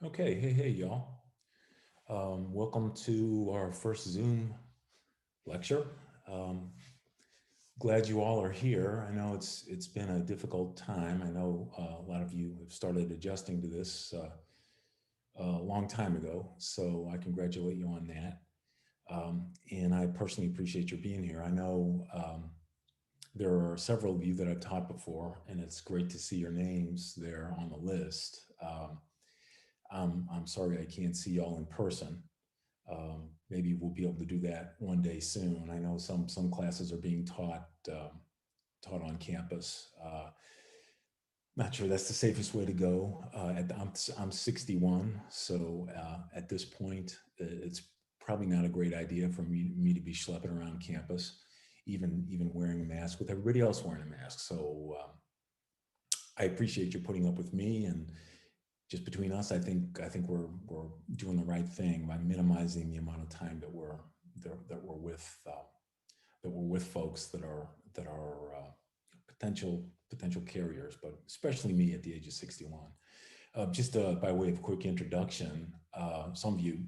Okay, hey, y'all. Welcome to our first Zoom lecture. Um, Glad you all are here. I know it's been a difficult time. I know a lot of you have started adjusting to this a long time ago, so I congratulate you on that. And I personally appreciate your being here. I know there are several of you that I've taught before, and it's great to see your names there on the list. I'm sorry I can't see y'all in person. Maybe we'll be able to do that one day soon. I know some classes are being taught on campus. Not sure that's the safest way to go. I'm 61, so at this point, it's probably not a great idea for me to be schlepping around campus, even wearing a mask with everybody else wearing a mask. So I appreciate you putting up with me, and just between us, I think we're doing the right thing by minimizing the amount of time that we're with folks that are potential carriers, but especially me at the age of 61. Just by way of quick introduction, some of you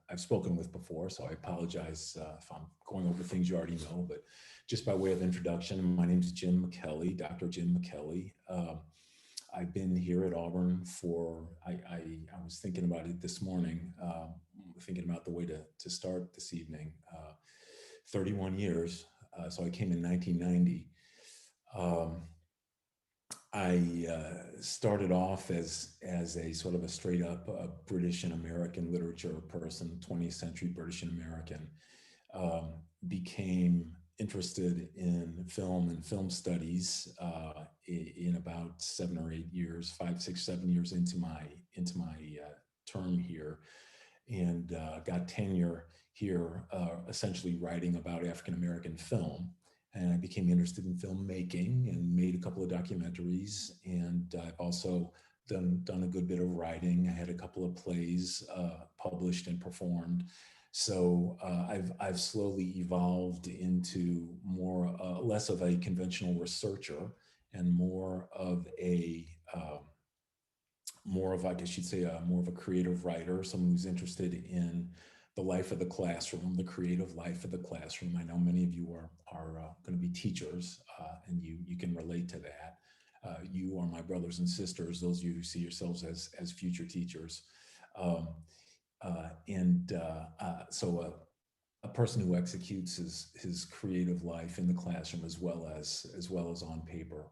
I've spoken with before, so I apologize if I'm going over things you already know. But just by way of introduction, my name is Jim McKelly, Dr. Jim McKelly. I've been here at Auburn for, I was thinking about it this morning, thinking about the way to start this evening, 31 years. So I came in 1990. Um, I started off as a sort of a straight up British and American literature person, 20th century British and American. Um, Became interested in film and film studies in about 7 or 8 years, 5, 6, 7 years into my term here, and got tenure here, essentially writing about African American film. And I became interested in filmmaking and made a couple of documentaries. And I've also done a good bit of writing. I had a couple of plays published and performed. So I've slowly evolved into less of a conventional researcher and more of, I guess you'd say, more of a creative writer, someone who's interested in the life of the classroom, the creative life of the classroom. I know many of you are going to be teachers, and you can relate to that. You are my brothers and sisters, those of you who see yourselves as future teachers. Um, so a person who executes his creative life in the classroom as well as on paper,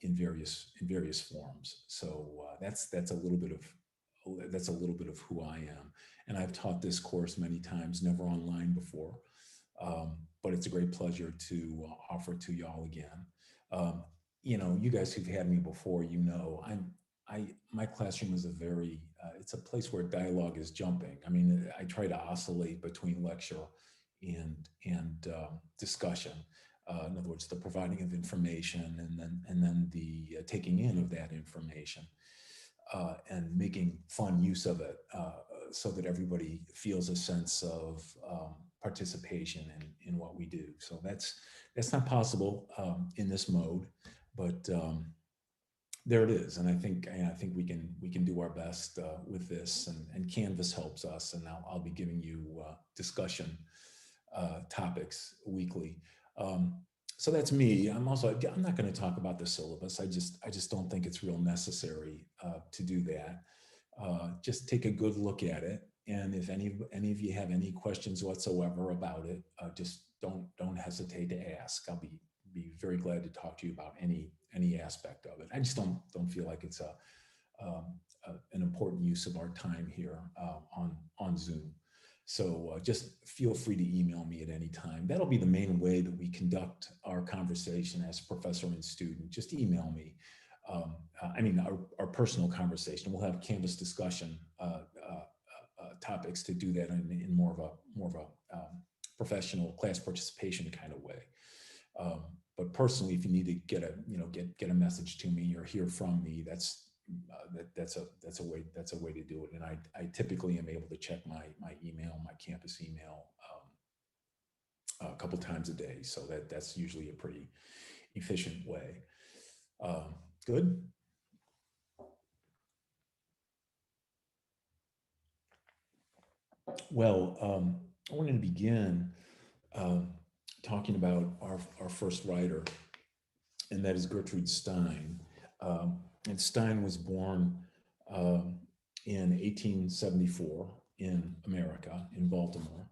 in various forms. So that's a little bit of who I am, and I've taught this course many times, never online before, but it's a great pleasure to offer to y'all again. Um, you guys who've had me before, my classroom is it's a place where dialogue is jumping. I mean, I try to oscillate between lecture and discussion. In other words, the providing of information and then the taking in of that information, and making fun use of it, so that everybody feels a sense of participation in what we do. So that's not possible in this mode, but there it is. And I think we can do our best with this, and Canvas helps us. And I'll be giving you discussion topics weekly. Um, so that's me. I'm not going to talk about the syllabus. I just don't think it's real necessary to do that. Just take a good look at it, and if any of you have any questions whatsoever about it, just don't hesitate to ask. I'll be very glad to talk to you about any aspect of it. I just don't feel like it's an important use of our time here on Zoom. So just feel free to email me at any time. That'll be the main way that we conduct our conversation as professor and student. Just email me. I mean, our personal conversation. We'll have Canvas discussion topics to do that in more of a professional class participation kind of way. Um, but personally, if you need to get a message to me or hear from me, that's a way to do it. And I typically am able to check my email, my campus email, a couple times a day. So that's usually a pretty efficient way. Um, Good. Well, I wanted to begin um, talking about our first writer, and that is Gertrude Stein. And Stein was born um, in 1874 in America, in Baltimore,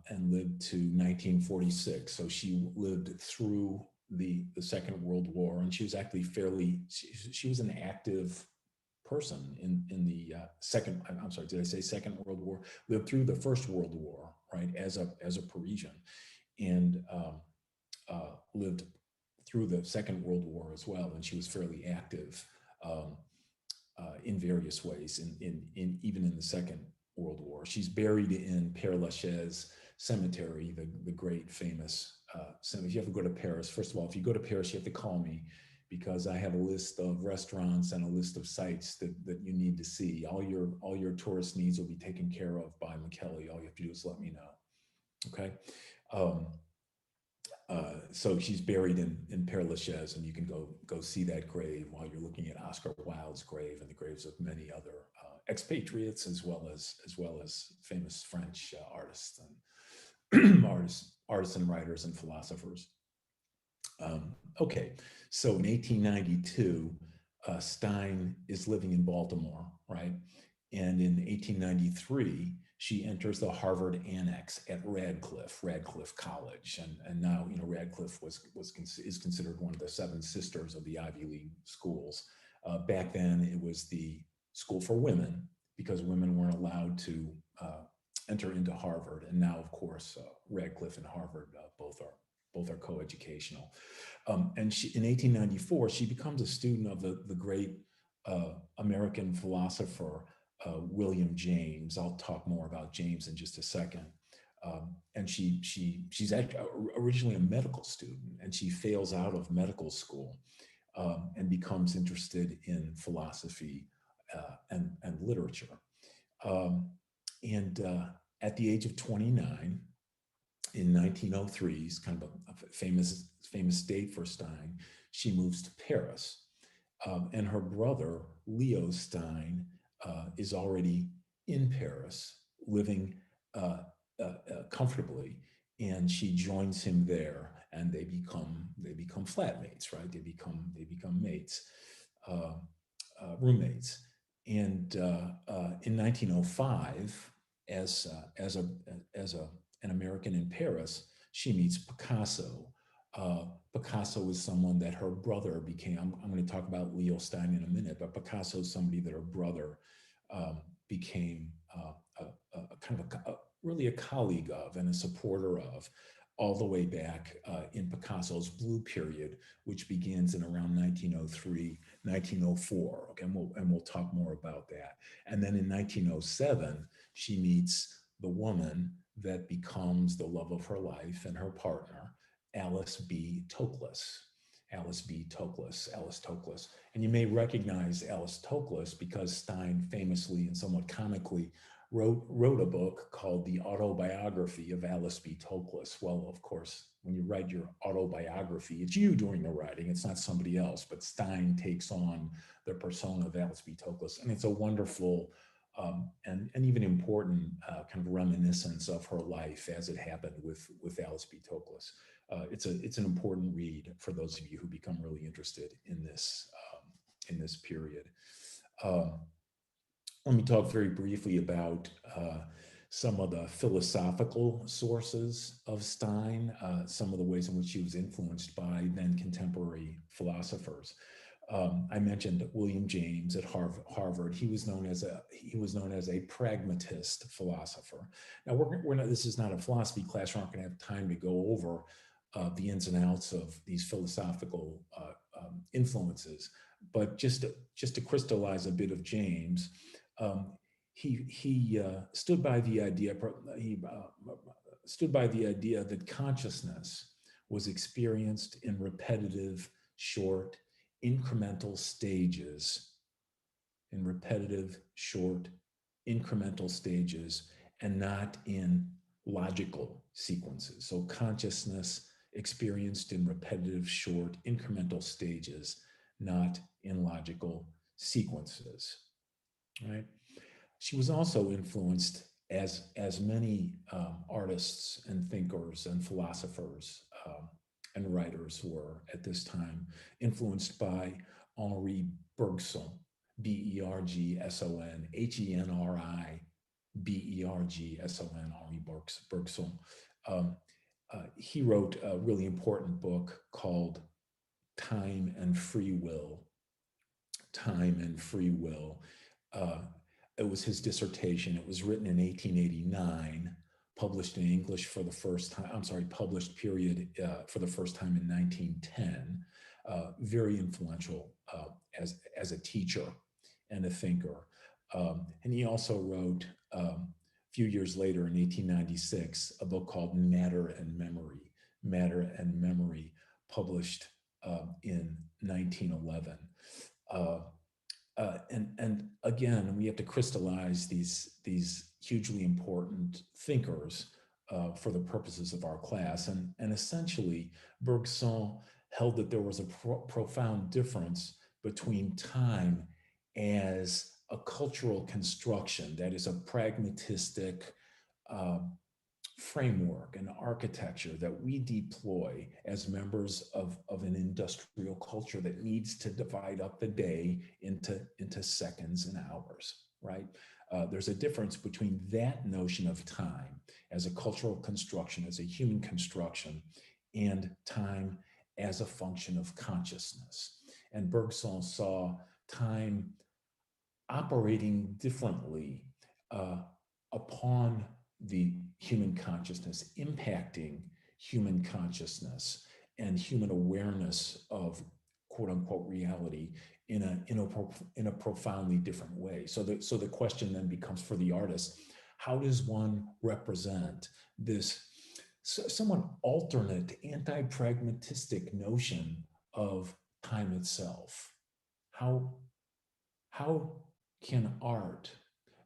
and lived to 1946. So she lived through the Second World War, and she was actually she was an active person in the second, I'm sorry, did I say Second World War? Lived through the First World War, right, as a Parisian, and lived through the Second World War as well, and she was fairly active um, in various ways, in even in the Second World War. She's buried in Père Lachaise Cemetery, the great famous cemetery. If you ever go to Paris, first of all, if you go to Paris, you have to call me because I have a list of restaurants and a list of sites that you need to see. All your tourist needs will be taken care of by McKelly. All you have to do is let me know. Okay. Um, so she's buried in Père Lachaise, and you can go see that grave while you're looking at Oscar Wilde's grave and the graves of many other expatriates, as well as famous French artists and artists and writers and philosophers. Okay, so in 1892, Stein is living in Baltimore, right? And in 1893, she enters the Harvard Annex at Radcliffe College, and now Radcliffe is considered one of the seven sisters of the Ivy League schools. Back then, it was the school for women because women weren't allowed to enter into Harvard, and now, of course, Radcliffe and Harvard both are coeducational. And in 1894, she becomes a student of the great American philosopher William James. I'll talk more about James in just a second. And she's actually originally a medical student, and she fails out of medical school and becomes interested in philosophy and literature. Um, and at the age of 29, in 1903, is kind of a famous date for Stein. She moves to Paris, and her brother Leo Stein is already in Paris, living comfortably, and she joins him there, and they become flatmates, right? They become mates, uh, roommates, and in 1905, as an American in Paris, she meets Picasso. Picasso is someone that her brother became. I'm going to talk about Leo Stein in a minute, but Picasso is somebody that her brother became a kind of really a colleague of and a supporter of, all the way back in Picasso's Blue period, which begins in around 1903, 1904. Okay, and we'll talk more about that. And then in 1907, she meets the woman that becomes the love of her life and her partner, Alice B. Toklas. Alice Toklas. And you may recognize Alice Toklas because Stein famously and somewhat comically wrote a book called The Autobiography of Alice B. Toklas. Well, of course, when you write your autobiography, it's you doing the writing, it's not somebody else, but Stein takes on the persona of Alice B. Toklas. And it's a wonderful and even important kind of reminiscence of her life as it happened with Alice B. Toklas. It's an important read for those of you who become really interested in this period. Um, Let me talk very briefly about some of the philosophical sources of Stein, some of the ways in which she was influenced by then contemporary philosophers. I mentioned William James at Harvard. He was known as a pragmatist philosopher. Now we're not. This is not a philosophy class. We're not going to have time to go over the ins and outs of these philosophical influences. But just to crystallize a bit of James, um, he stood by the idea. He stood by the idea that consciousness was experienced in repetitive, short, incremental stages, in repetitive, short, incremental stages, and not in logical sequences. So consciousness experienced in repetitive, short, incremental stages, not in logical sequences. Right? She was also influenced as many artists and thinkers and philosophers and writers were at this time, influenced by Henri Bergson, Bergson, Henri Bergson. Um, he wrote a really important book called Time and Free Will. Time and Free Will. Uh, it was his dissertation. It was written in 1889, published in English for the first time. I'm sorry, published period for the first time in 1910. Very influential as a teacher and a thinker. And he also wrote a few years later in 1896 a book called Matter and Memory. Matter and Memory, published in 1911. Uh, and again, we have to crystallize these hugely important thinkers for the purposes of our class. And essentially, Bergson held that there was a profound difference between time as a cultural construction, that is a pragmatistic uh, framework and architecture that we deploy as members of an industrial culture that needs to divide up the day into seconds and hours, right? There's a difference between that notion of time as a cultural construction, as a human construction, and time as a function of consciousness. And Bergson saw time operating differently uh, upon the human consciousness, impacting human consciousness and human awareness of quote unquote reality in a profoundly different way. So the question then becomes for the artist: how does one represent this somewhat alternate, anti-pragmatistic notion of time itself? How how can art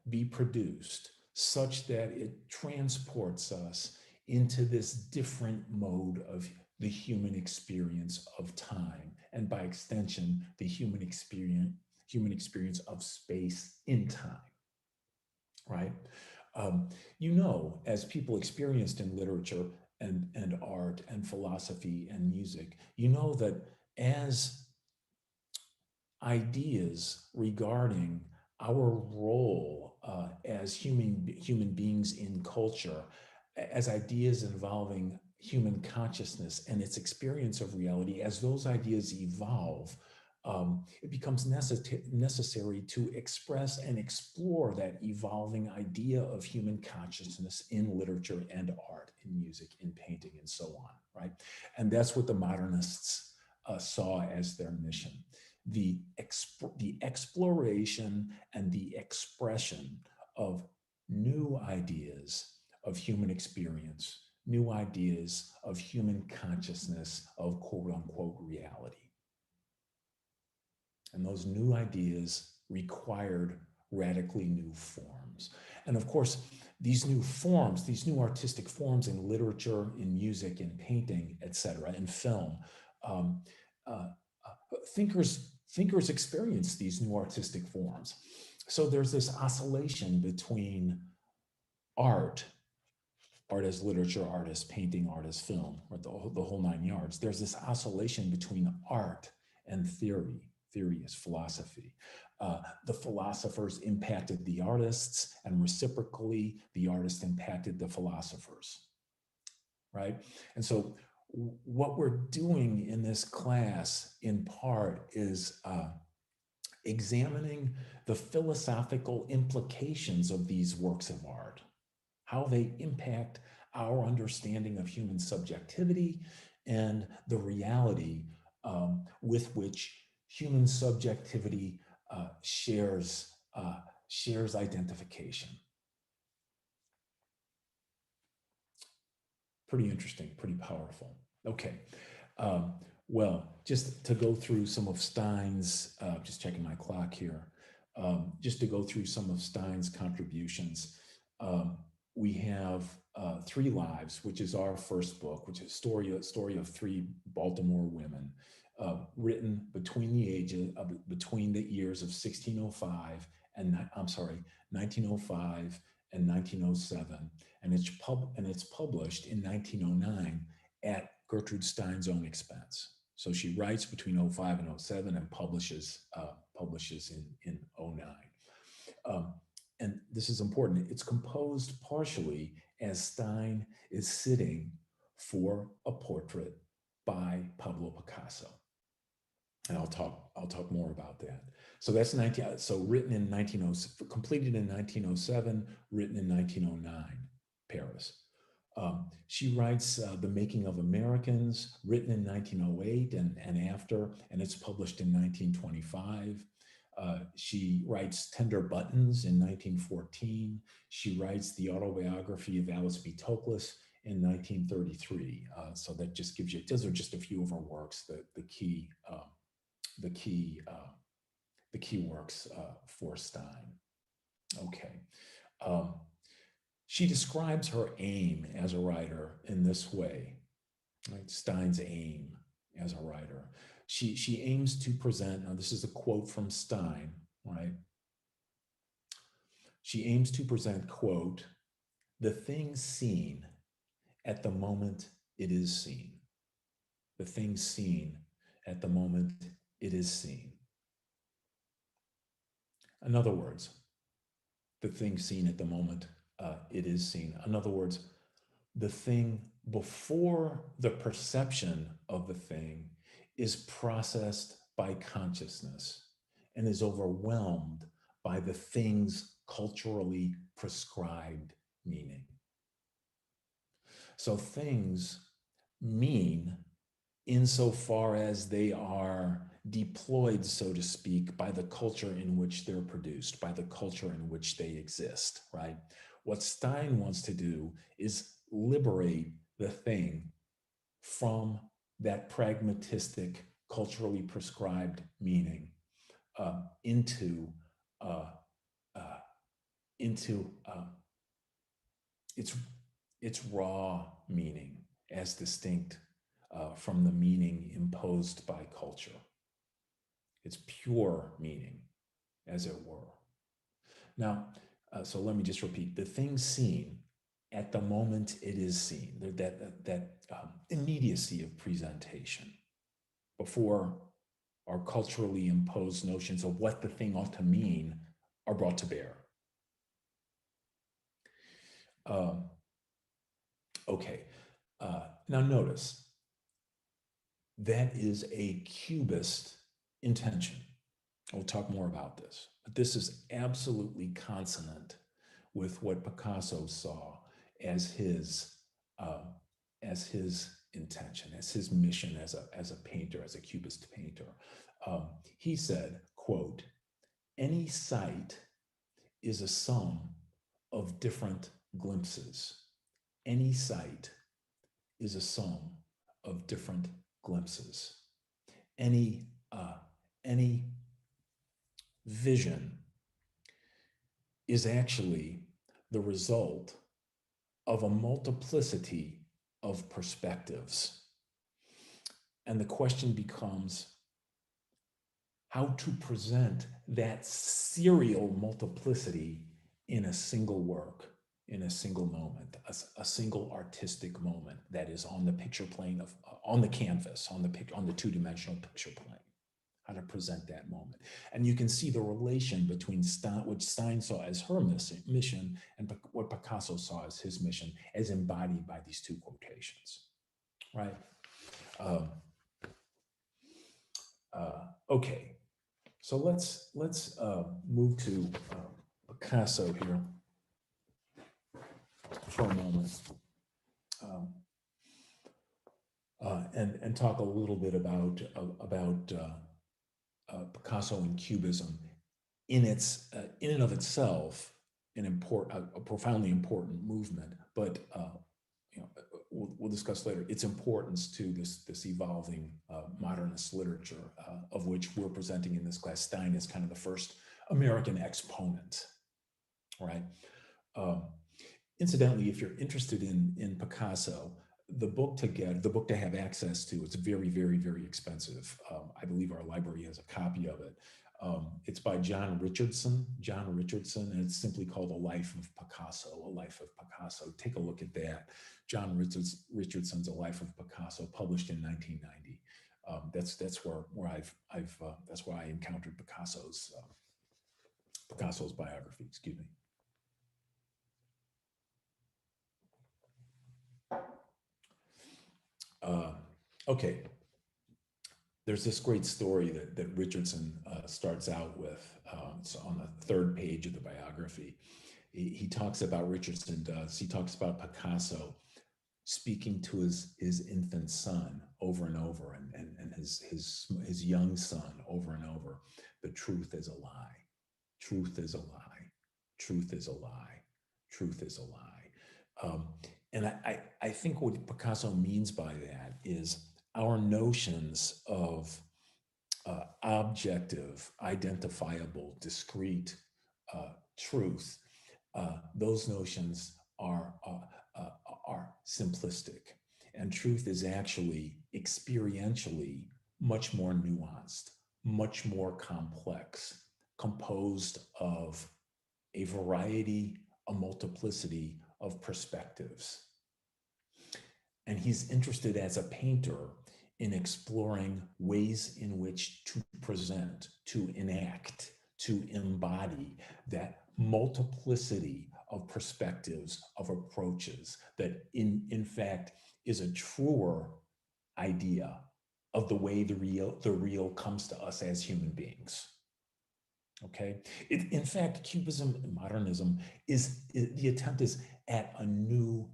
be produced such that it transports us into this different mode of the human experience of time, and by extension, the human experience of space in time, right? As people experienced in literature and art and philosophy and music, that as ideas regarding our role as human beings in culture, as ideas involving human consciousness and its experience of reality, as those ideas evolve, it becomes necessary to express and explore that evolving idea of human consciousness in literature and art, in music, in painting, and so on, right? And that's what the modernists saw as their mission: the exploration and the expression of new ideas of human experience, new ideas of human consciousness, of quote unquote reality. And those new ideas required radically new forms. And of course, these new forms, these new artistic forms in literature, in music, in painting, etc., in film, um, uh, thinkers experience these new artistic forms. So there's this oscillation between art, art as literature, art as painting, art as film, or the whole nine yards. There's this oscillation between art and theory. Theory is philosophy. The philosophers impacted the artists, and reciprocally, the artists impacted the philosophers, right? And so what we're doing in this class, in part, is examining the philosophical implications of these works of art, how they impact our understanding of human subjectivity and the reality with which human subjectivity shares identification. Pretty interesting, pretty powerful. Okay. Um, well, just to go through some of Stein's, just checking my clock here, just to go through some of Stein's contributions. Um, we have Three Lives, which is our first book, which is a story of three Baltimore women, written between the years of 1605 and 1905 in 1907, and it's published in 1909 at Gertrude Stein's own expense. So she writes between '05 and '07 and publishes in '09. Um, and this is important. It's composed partially as Stein is sitting for a portrait by Pablo Picasso. And I'll talk more about that. So that's 19 so written in 1907, completed in 1907, written in 1909, Paris. She writes The Making of Americans, written in 1908 and after, and it's published in 1925. She writes Tender Buttons in 1914. She writes the autobiography of Alice B. Toklas in 1933. So that just gives you, those are just a few of her works, the key works for Stein. Okay. She describes her aim as a writer in this way, right? Stein's aim as a writer. She aims to present, now this is a quote from Stein, right? She aims to present, quote, the thing seen at the moment it is seen. The thing seen at the moment it is seen. In other words, the thing seen at the moment it is seen. In other words, the thing before the perception of the thing is processed by consciousness and is overwhelmed by the thing's culturally prescribed meaning. So things mean insofar as they are deployed, so to speak, by the culture in which they're produced, by the culture in which they exist, right? What Stein wants to do is liberate the thing from that pragmatistic, culturally prescribed meaning into its raw meaning as distinct from the meaning imposed by culture. Its pure meaning, as it were. Now, so let me just repeat, the thing seen at the moment it is seen, that immediacy of presentation before our culturally imposed notions of what the thing ought to mean are brought to bear. Okay, now notice, that is a Cubist intention. We'll talk more about this, but this is absolutely consonant with what Picasso saw as his intention, as his mission as a painter, as a Cubist painter. He said, quote, any sight is a sum of different glimpses. Any sight is a sum of different glimpses. Any vision is actually the result of a multiplicity of perspectives. And the question becomes how to present that serial multiplicity in a single work, in a single moment, a single artistic moment that is on the picture plane of, on the canvas, on the two-dimensional picture plane. How to present that moment. And you can see the relation between what Stein saw as her mission and what Picasso saw as his mission, as embodied by these two quotations, right? Okay, so let's move to Picasso here for a moment, and talk a little bit about Picasso and Cubism in and of itself, a profoundly important movement, but we'll discuss later its importance to this evolving modernist literature, of which we're presenting in this class. Stein is kind of the first American exponent, right? Incidentally, if you're interested in Picasso, the book to have access to, it's very, very, very expensive. I believe our library has a copy of it. It's by John Richardson. John Richardson, and it's simply called A Life of Picasso. A Life of Picasso. Take a look at that. Richardson's A Life of Picasso, published in 1990. That's where that's where I encountered Picasso's biography. Excuse me. Okay. There's this great story that Richardson starts out with. It's on the third page of the biography. He talks about he talks about Picasso speaking to his infant son over and over, and his young son over and over. The truth is a lie. Truth is a lie. Truth is a lie. Truth is a lie. And I think what Picasso means by that is our notions of objective, identifiable, discrete truth. Those notions are simplistic, and truth is actually experientially much more nuanced, much more complex, composed of a variety, a multiplicity of perspectives. And he's interested as a painter in exploring ways in which to present, to enact, to embody that multiplicity of perspectives, of approaches, that in fact is a truer idea of the way the real comes to us as human beings. Okay, in fact, Cubism and modernism is the attempt is at a new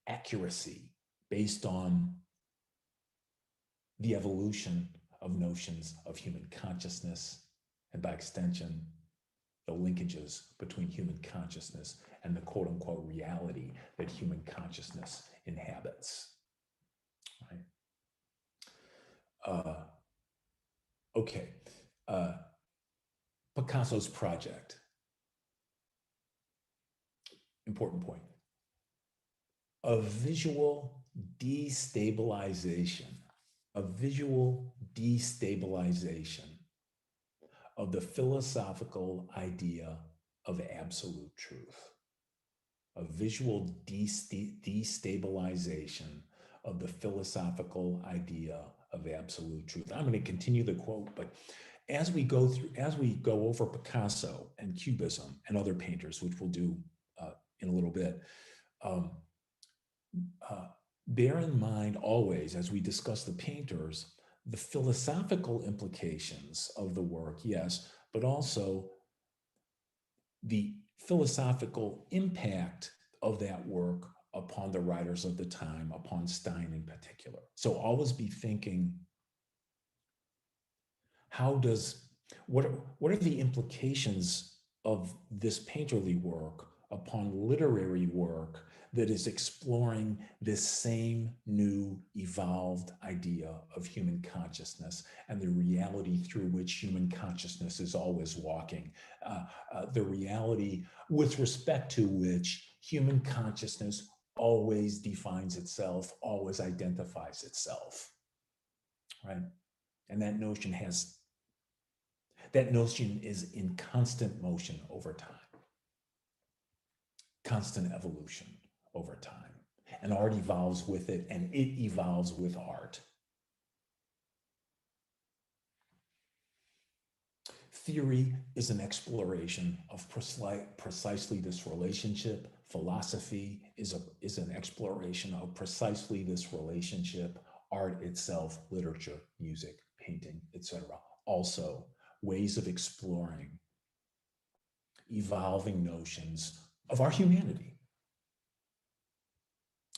accuracy based on the evolution of notions of human consciousness, and by extension, the linkages between human consciousness and the quote unquote reality that human consciousness inhabits. Right? Okay. Picasso's project. Important point. A visual destabilization. A visual destabilization of the philosophical idea of absolute truth. A visual destabilization of the philosophical idea of absolute truth. I'm going to continue the quote, but as we go over Picasso and Cubism and other painters, which we'll do in a little bit, bear in mind always, as we discuss the painters, the philosophical implications of the work, yes, but also the philosophical impact of that work upon the writers of the time, upon Stein in particular. So always be thinking, what are the implications of this painterly work upon literary work that is exploring this same new evolved idea of human consciousness and the reality through which human consciousness is always walking, the reality with respect to which human consciousness always defines itself, always identifies itself, right? And that notion is in constant motion over time, constant evolution over time. And art evolves with it, and it evolves with art. Theory is an exploration of precisely this relationship. Philosophy is an exploration of precisely this relationship. Art itself, literature, music, painting, etc. Also, ways of exploring evolving notions of our humanity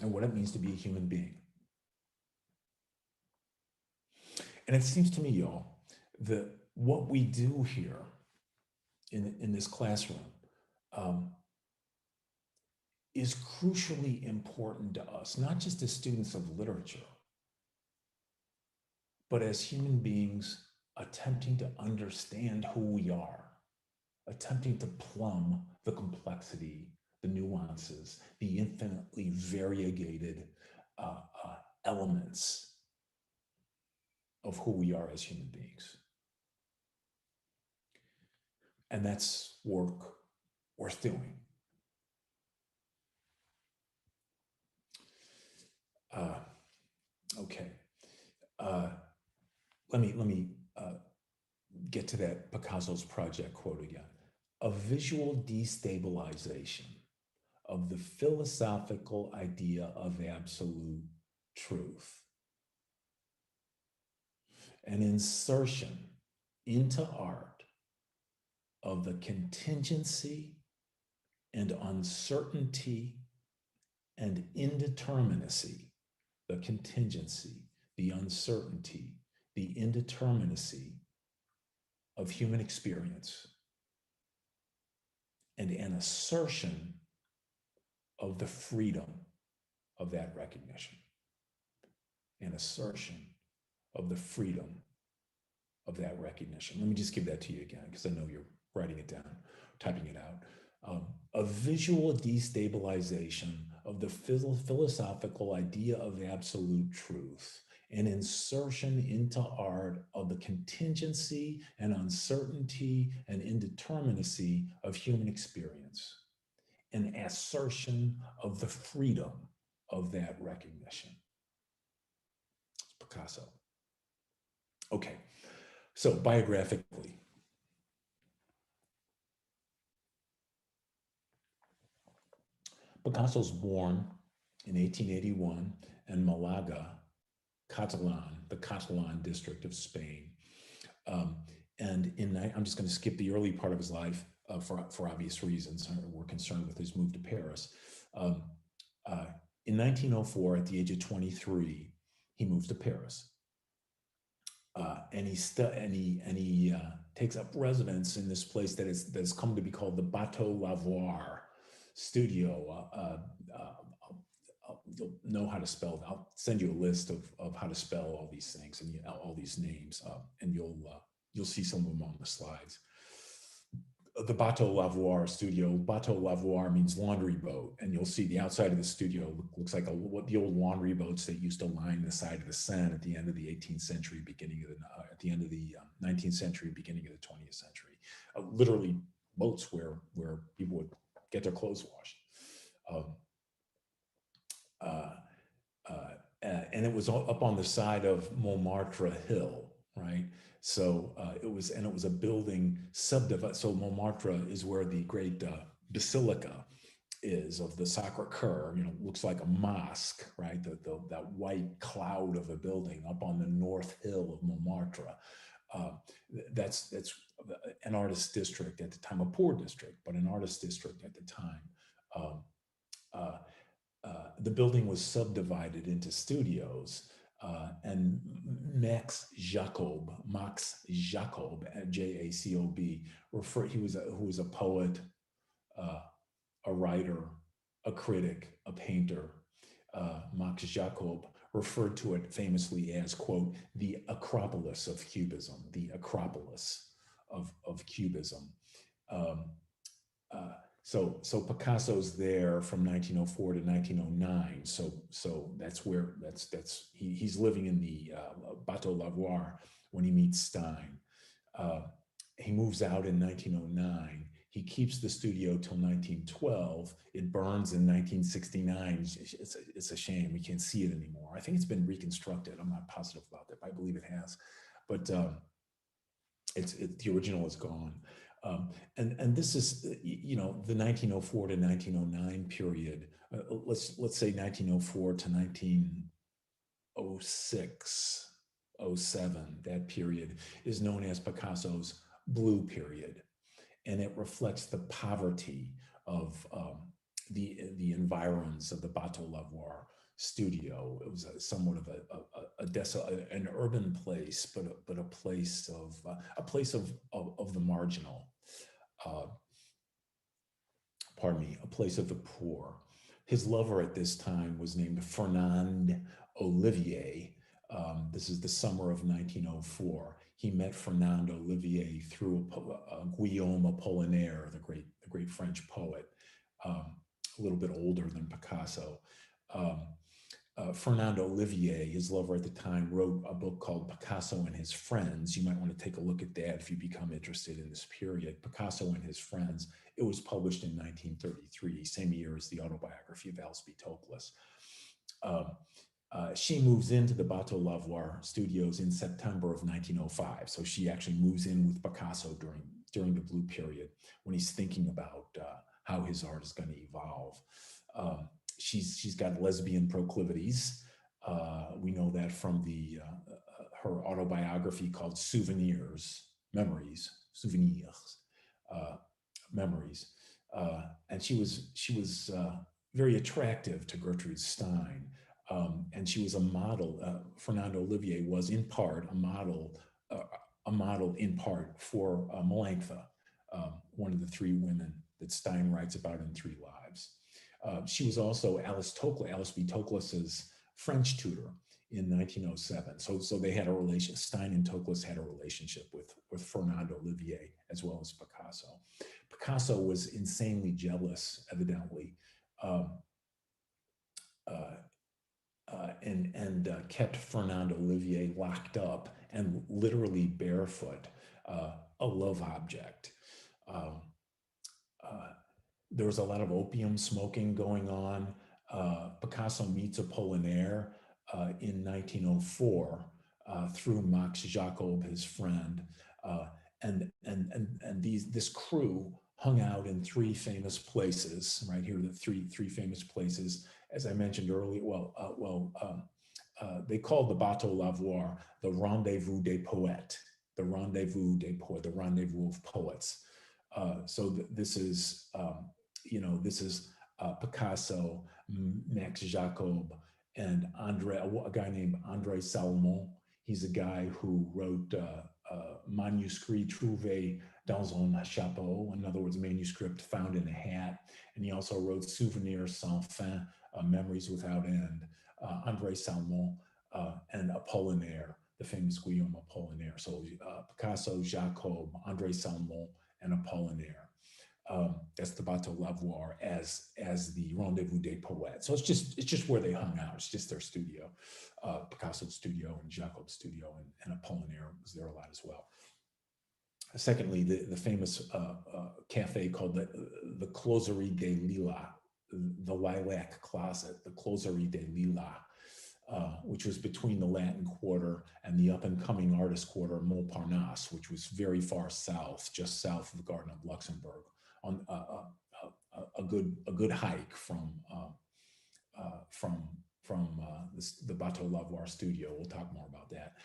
and what it means to be a human being. And it seems to me, y'all, that what we do here in this classroom is crucially important to us, not just as students of literature, but as human beings attempting to understand who we are, attempting to plumb the complexity, the nuances, the infinitely variegated elements of who we are as human beings. And that's work worth doing. Uh, okay. Uh, let me get to that Picasso's project quote again. A visual destabilization of the philosophical idea of absolute truth, an insertion into art of the contingency and uncertainty and indeterminacy, the contingency, the uncertainty, the indeterminacy of human experience, and an assertion of the freedom of that recognition, an assertion of the freedom of that recognition. Let me just give that to you again, because I know you're writing it down, typing it out. A visual destabilization of the philosophical idea of absolute truth, an insertion into art of the contingency and uncertainty and indeterminacy of human experience, an assertion of the freedom of that recognition. It's Picasso. Okay, so biographically, Picasso was born in 1881 in Malaga, Catalan, the Catalan district of Spain. Um, and I'm just going to skip the early part of his life for obvious reasons. We're concerned with his move to Paris. Um, uh, in 1904, at the age of 23, he moves to Paris. And he takes up residence in this place that has come to be called the Bateau Lavoir studio. You'll know how to spell it. I'll send you a list of how to spell all these things and all these names, and you'll see some of them on the slides. The Bateau Lavoir studio. Bateau Lavoir means laundry boat, and you'll see the outside of the studio looks like what the old laundry boats that used to line the side of the Seine at the end of the 18th century, beginning of at the end of the 19th century, beginning of the 20th century. Literally boats where people would get their clothes washed. And it was up on the side of Montmartre Hill, right? So it was a building subdivided. So Montmartre is where the great basilica is of the Sacre-Cœur. Looks like a mosque, right? That white cloud of a building up on the north hill of Montmartre. That's an artist district at the time, a poor district, but an artist district at the time. The building was subdivided into studios, and Max Jacob, Jacob, who was a poet, a writer, a critic, a painter. Max Jacob referred to it famously as, quote, the Acropolis of Cubism, the Acropolis of Cubism. So Picasso's there from 1904 to 1909. So he's living in the Bateau Lavoir when he meets Stein. He moves out in 1909. He keeps the studio till 1912. It burns in 1969. It's a shame we can't see it anymore. I think it's been reconstructed. I'm not positive about that, but I believe it has. But the original is gone. And this is, the 1904 to 1909 period. Let's say 1904 to 1906, 07. That period is known as Picasso's blue period, and it reflects the poverty of the environs of the Bateau Lavoir studio. It was somewhat of an urban place, but a place of the marginal. A place of the poor. His lover at this time was named Fernand Olivier. This is the summer of 1904. He met Fernand Olivier through Guillaume Apollinaire, the great French poet, a little bit older than Picasso. Fernand Olivier, his lover at the time, wrote a book called Picasso and His Friends. You might want to take a look at that if you become interested in this period. Picasso and His Friends. It was published in 1933, same year as the autobiography of Alice B. Toklas. Um, she moves into the Bateau Lavoir studios in September of 1905. So she actually moves in with Picasso during the Blue period when he's thinking about how his art is going to evolve. Um, she's got lesbian proclivities. We know that from her autobiography called Souvenirs, Souvenirs, uh, Memories. And she was very attractive to Gertrude Stein. And she was a model. Fernando Olivier was in part uh, a model in part for Melanchthon, one of the three women that Stein writes about in Three Lives. She was also Alice B. Toklas's French tutor in 1907. So they had a relation. Stein and Toklas had a relationship with Fernando Olivier as well as Picasso. Picasso was insanely jealous, evidently, um, uh, and kept Fernand Olivier locked up and literally barefoot, a love object. Um, uh, there was a lot of opium smoking going on. Picasso meets Apollinaire in 1904 through Max Jacob, his friend, uh, and this crew hung out in three famous places. Right here, the three famous places, as I mentioned earlier. They called the Bateau Lavoir the Rendezvous des Poètes, the Rendezvous of Poets. This is this is Picasso, Max Jacob, and a guy named André Salmon. He's a guy who wrote Manuscrit trouvé dans un chapeau, in other words, manuscript found in a hat. And he also wrote Souvenirs sans fin, Memories without end, André Salmon, and Apollinaire, the famous Guillaume Apollinaire. So Picasso, Jacob, André Salmon, and Apollinaire. That's the Bateau Lavoir as the Rendezvous des Poètes. So it's just where they hung out. It's just their studio, Picasso's studio and Jacob's studio, and Apollinaire was there a lot as well. Secondly, the famous cafe called the Closerie des Lilas, the Lilac Closet, the Closerie des Lilas, which was between the Latin Quarter and the up-and-coming artist quarter Montparnasse, which was very far south, just south of the Garden of Luxembourg, on a good hike from the Bateau Lavoir studio. We'll talk more about that.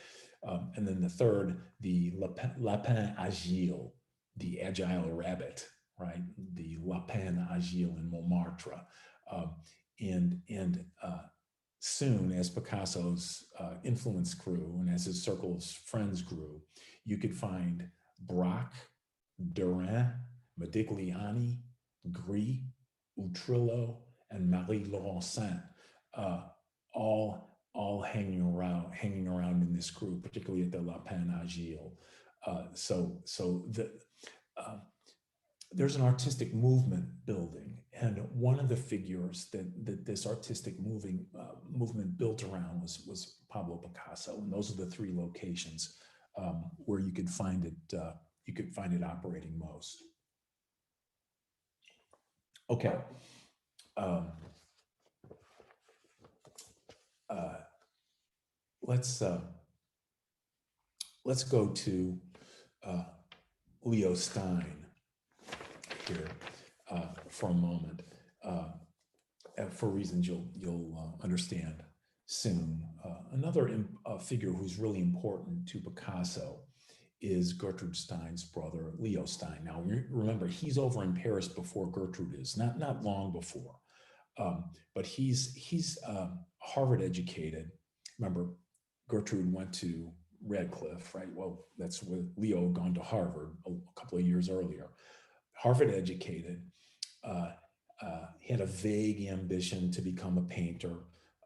And then the third, the Lapin Agile, the agile rabbit, right? The Lapin Agile in Montmartre. And soon, as Picasso's influence grew and as his circle of friends grew, you could find Braque, Derain, Modigliani, Gris, Utrillo, and Marie Laurencin, all hanging around in this group, particularly at the Lapin Agile. There's an artistic movement building, and one of the figures that this artistic movement built around was Pablo Picasso, and those are the three locations where you could find it. You could find it operating most. Okay. Um, let's go to Leo Stein here for a moment, for reasons you'll understand soon. Another figure who's really important to Picasso is Gertrude Stein's brother, Leo Stein. Now, remember, he's over in Paris before Gertrude is, not long before, but he's Harvard educated. Remember, Gertrude went to Radcliffe, right? Well, that's where Leo had gone to Harvard a couple of years earlier. Harvard educated, he had a vague ambition to become a painter,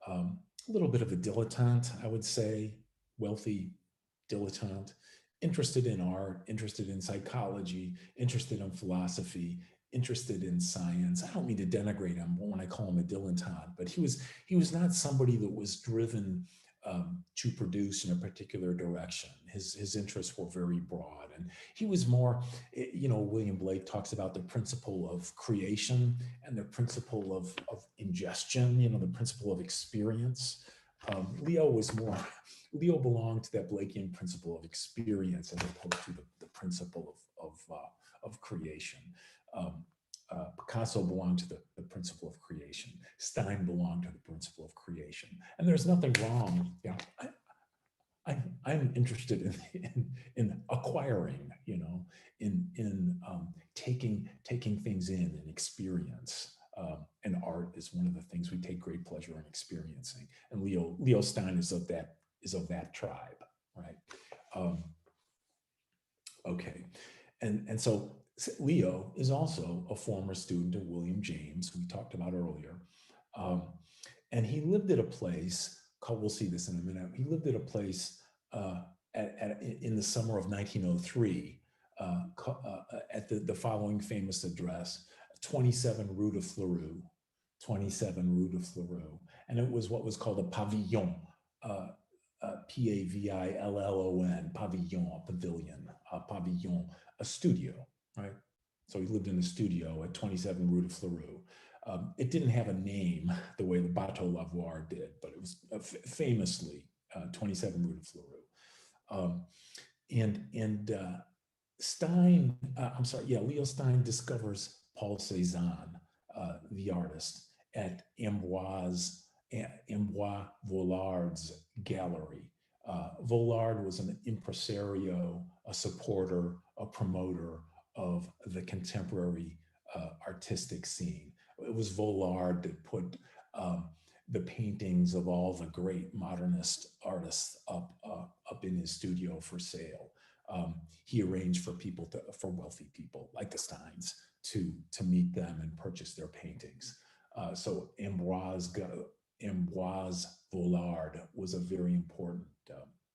a little bit of a dilettante, I would say, wealthy dilettante, interested in art, interested in psychology, interested in philosophy, interested in science. I don't mean to denigrate him when I call him a dilettante, but he was not somebody that was driven to produce in a particular direction. His interests were very broad, and he was more, William Blake talks about the principle of creation and the principle of ingestion, the principle of experience. Leo was more, Leo belonged to that Blakean principle of experience as opposed to the principle of creation. Picasso belonged to the principle of creation. Stein belonged to the principle of creation. And there's nothing wrong. I'm interested in acquiring, in taking things in experience. And art is one of the things we take great pleasure in experiencing. And Leo Stein is of that tribe, right? Okay, and so Leo is also a former student of William James, who we talked about earlier. And he lived at a place called, we'll see this in a minute, he lived at a place in the summer of 1903 at the following famous address, 27 Rue de Fleurus, 27 Rue de Fleurus. And it was what was called a pavillon, Pavillon, pavillon, a pavilion, pavillon, a studio, right? So he lived in a studio at 27 Rue de Fleurus. It didn't have a name the way the Bateau Lavoir did, but it was famously 27 Rue de Fleurus. Stein, Leo Stein discovers Paul Cézanne, the artist, at Ambroise Volard's gallery. Vollard was an impresario, a supporter, a promoter of the contemporary artistic scene. It was Vollard that put the paintings of all the great modernist artists up in his studio for sale. He arranged for wealthy people like the Steins to meet them and purchase their paintings. So Ambroise Vollard was a very important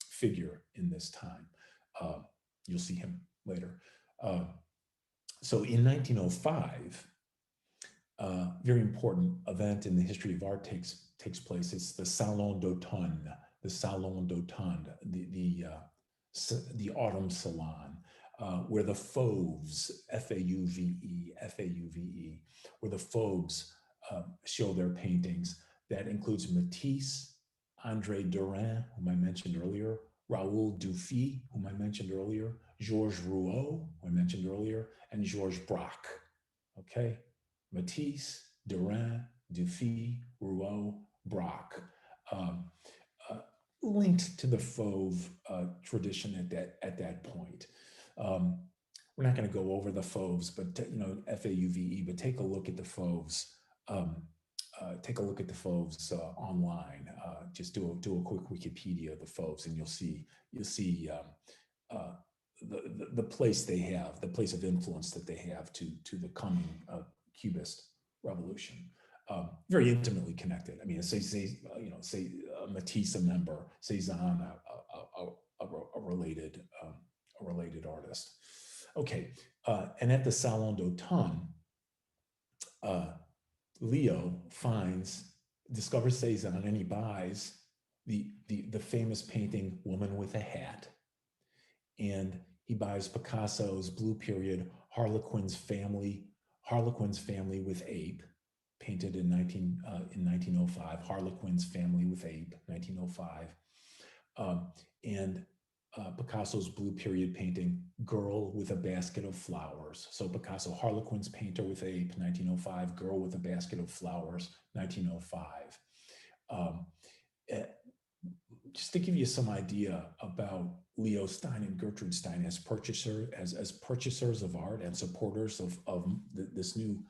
figure in this time. You'll see him later. So in 1905, very important event in the history of art takes place. It's the Salon d'Automne, the autumn salon, where the Fauves, Fauve, where the Fauves show their paintings. That includes Matisse, André Derain, whom I mentioned earlier, Raoul Dufy, whom I mentioned earlier, Georges Rouault, who I mentioned earlier, and Georges Braque. Okay, Matisse, Derain, Dufy, Rouault, Braque, linked to the Fauve tradition at that point. We're not going to go over the Fauves, but Fauve, but take a look at the Fauves. Take a look at the Fauves online. Just do a quick Wikipedia of the Fauves, and you'll see the place they have, the place of influence that they have to the coming Cubist revolution. Very intimately connected. I mean, say Matisse a member, Cézanne a related artist. Okay, and at the Salon d'Automne, Leo discovers Cézanne, and he buys the famous painting Woman with a Hat, and he buys Picasso's Blue Period Harlequin's Family with Ape, painted in 1905. Harlequin's Family with Ape, 1905, and Picasso's Blue Period painting Girl with a Basket of Flowers. So Picasso, Harlequin's Painter with Ape, 1905, Girl with a Basket of Flowers, 1905. Just to give you some idea about Leo Stein and Gertrude Stein as purchasers of art and supporters of this new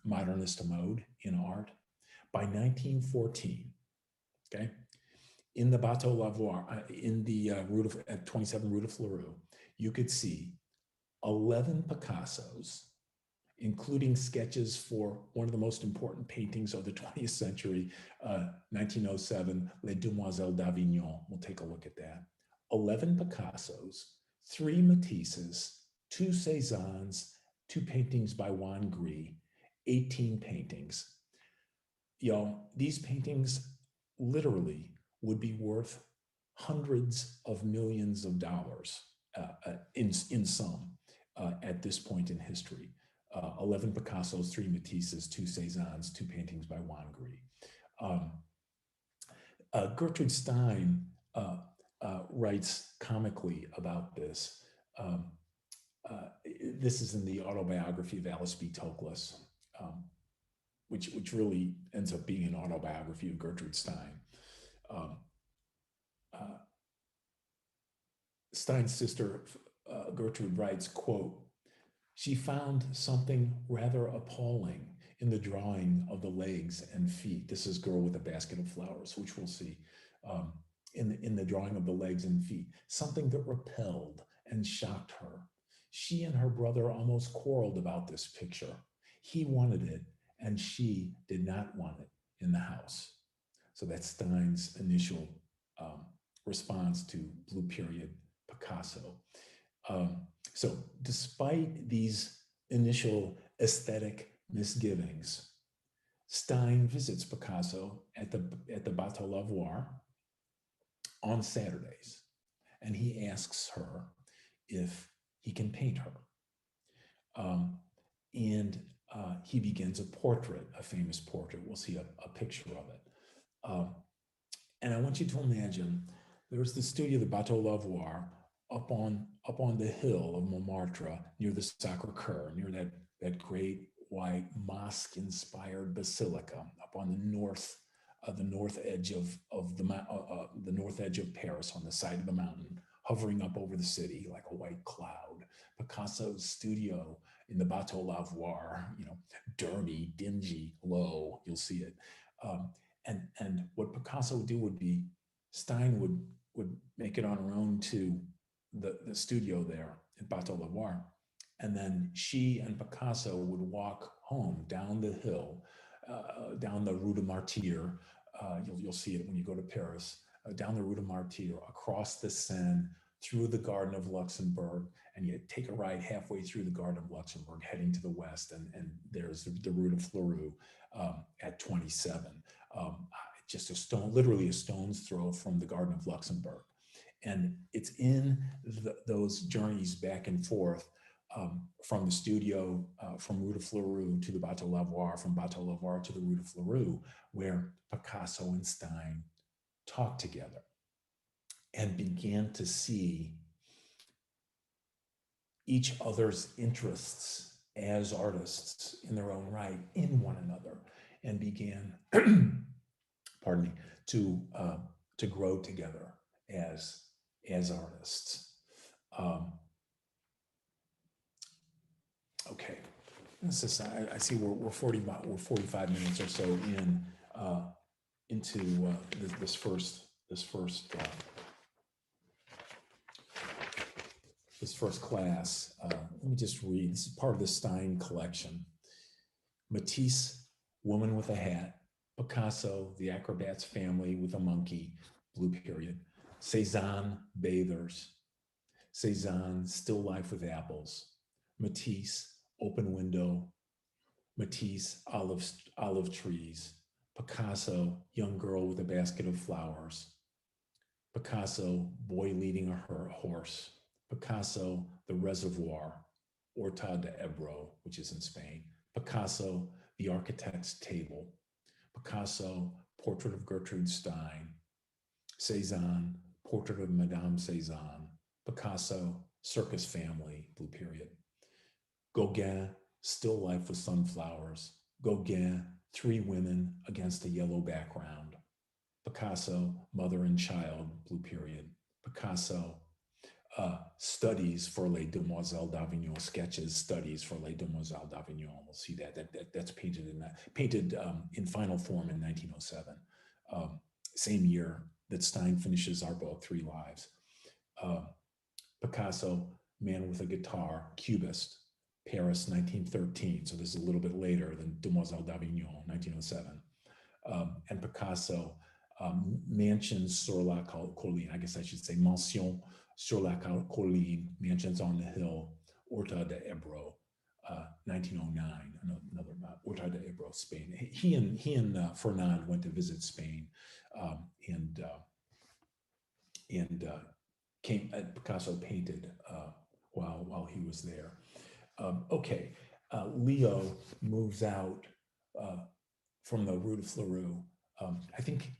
modernist mode in art, by 1914, okay, in the Bateau Lavoir, in the at 27 Rue de Fleurus, you could see 11 Picassos, including sketches for one of the most important paintings of the 20th century, 1907, Les Demoiselles d'Avignon. We'll take a look at that. 11 Picassos, 3 Matisses, 2 Cézannes, 2 paintings by Juan Gris, 18 paintings. These paintings literally would be worth hundreds of millions of dollars in sum at this point in history. 11 Picassos, 3 Matisses, 2 Cézannes, 2 paintings by Juan Gris. Um, Gertrude Stein writes comically about this. Um, this is in the autobiography of Alice B. Toklas, which really ends up being an autobiography of Gertrude Stein. Um, uh, Stein's sister, Gertrude, writes, quote, "She found something rather appalling in the drawing of the legs and feet." This is Girl with a Basket of Flowers, which we'll see. Um, in the drawing of the legs and feet, something that repelled and shocked her. She and her brother almost quarreled about this picture. He wanted it, and she did not want it in the house. So that's Stein's initial response to Blue Period Picasso. So despite these initial aesthetic misgivings, Stein visits Picasso at the Bateau Lavoir on Saturdays, and he asks her if he can paint her. And he begins a portrait, a famous portrait. We'll see a picture of it. And I want you to imagine there's the studio, the Bateau Lavoir, up on the hill of Montmartre near the Sacre-Cœur, near that great white mosque-inspired basilica up on the north edge of the north edge of Paris, on the side of the mountain, hovering up over the city like a white cloud. Picasso's studio in the Bateau Lavoir, dirty, dingy, low. You'll see it. And what Picasso would do would be Stein would make it on her own to the studio there at Bateau Lavoir. And then she and Picasso would walk home down the hill, down the Rue de Martyrs. You'll see it when you go to Paris, down the Rue de Martyrs, across the Seine, through the Garden of Luxembourg, and you take a ride halfway through the Garden of Luxembourg, heading to the west, and there's the Rue de Fleurus at 27. Just literally a stone's throw from the Garden of Luxembourg. And it's in those journeys back and forth from the studio, from Rue de Fleurus to the Bateau Lavoir, from Bateau Lavoir to the Rue de Fleurus, where Picasso and Stein talked together and began to see each other's interests as artists in their own right in one another, and began, pardon me, to grow together as artists. Okay, I see we're 45 minutes or so into this first class. Let me just read. This is part of the Stein collection. Matisse, Woman with a Hat. Picasso, The Acrobat's Family with a Monkey, Blue Period. Cézanne, Bathers. Cézanne, Still Life with Apples. Matisse, Open Window. Matisse, Olive Trees. Picasso, Young Girl with a Basket of Flowers. Picasso, Boy Leading a Horse. Picasso, The Reservoir, Horta de Ebro, which is in Spain. Picasso, The Architect's Table. Picasso, Portrait of Gertrude Stein. Cézanne, Portrait of Madame Cézanne. Picasso, Circus Family, Blue Period. Gauguin, Still Life with Sunflowers. Gauguin, Three Women Against a Yellow Background. Picasso, Mother and Child, Blue Period. Picasso, Studies for Les Demoiselles d'Avignon, sketches, studies for Les Demoiselles d'Avignon. We'll see that's painted in final form in 1907. Same year that Stein finishes our book, Three Lives. Picasso, Man with a Guitar, Cubist, Paris, 1913. So this is a little bit later than Demoiselles d'Avignon, 1907. And Picasso, Mansions sur la colline, I guess I should say Mansion sur la colline, Mansions on the Hill, Horta de Ebro, 1909, another Horta de Ebro, Spain. He and Fernand went to visit Spain, um, and uh, and Picasso painted while he was there. Okay, Leo moves out uh, from the Rue de Fleurus. I think,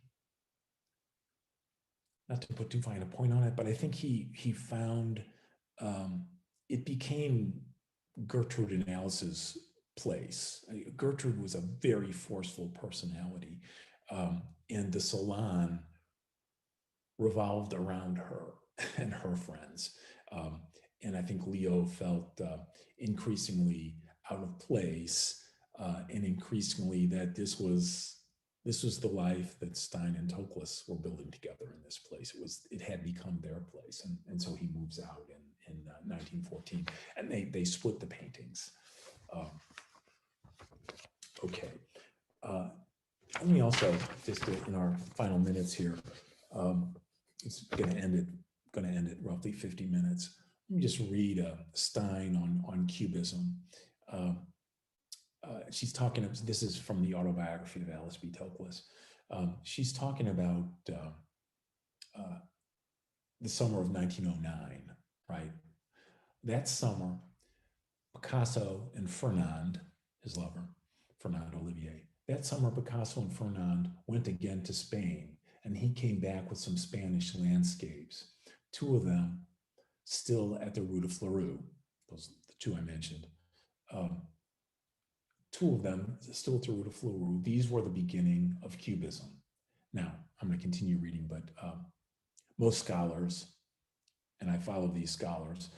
not to put too fine a point on it, but I think he found um, it became Gertrude and Alice's place. Gertrude was a very forceful personality, and the salon revolved around her and her friends. Um, and I think Leo felt increasingly out of place, and increasingly that this was the life that Stein and Toklas were building together in this place. It had become their place, and so he moves out in 1914, and they split the paintings. Um, okay, let me also just in our final minutes here. Um, it's going to end at roughly 50 minutes. Let me just read Stein on Cubism. Um, she's talking. This is from the autobiography of Alice B. Toklas. She's talking about uh, the summer of 1909, right? That summer, Picasso and Fernand, his lover, Fernand Olivier, that summer, Picasso and Fernand went again to Spain, and he came back with some Spanish landscapes. Two of them still at the Rue de Fleurus, those the two I mentioned. Um, Two of them still at the Rue de Fleurus. These were the beginning of Cubism. Now, I'm going to continue reading, but most scholars, and I follow these scholars,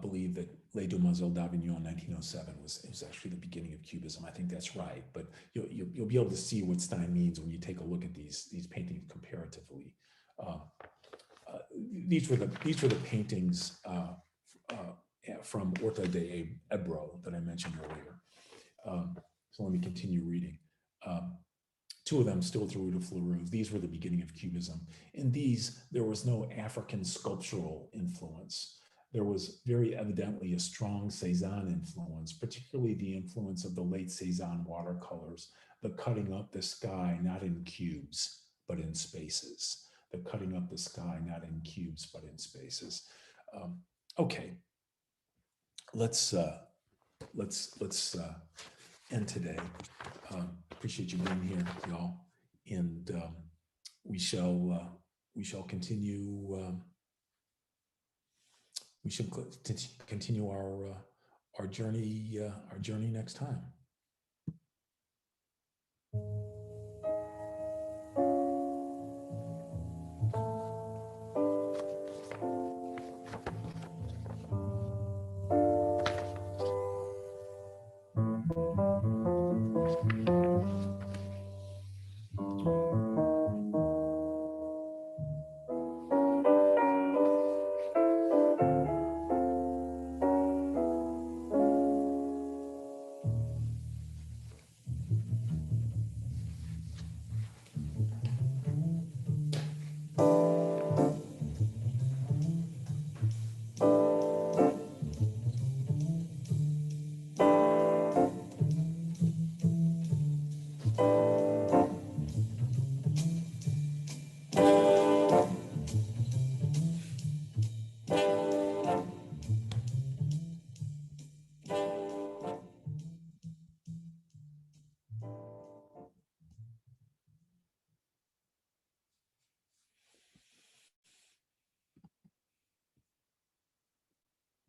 believe that Les Demoiselles d'Avignon 1907 was actually the beginning of Cubism. I think that's right, but you'll be able to see what Stein means when you take a look at these paintings comparatively. Uh, these were the paintings from Horta de Ebro that I mentioned earlier. So let me continue reading. Two of them still through de Fleurus. These were the beginning of Cubism. In these, there was no African sculptural influence. There was very evidently a strong Cézanne influence, particularly the influence of the late Cézanne watercolors, the cutting up the sky, not in cubes, but in spaces. The cutting up the sky, not in cubes, but in spaces. Okay, let's end today. Appreciate you being here, y'all, and we shall continue. We should continue our journey next time.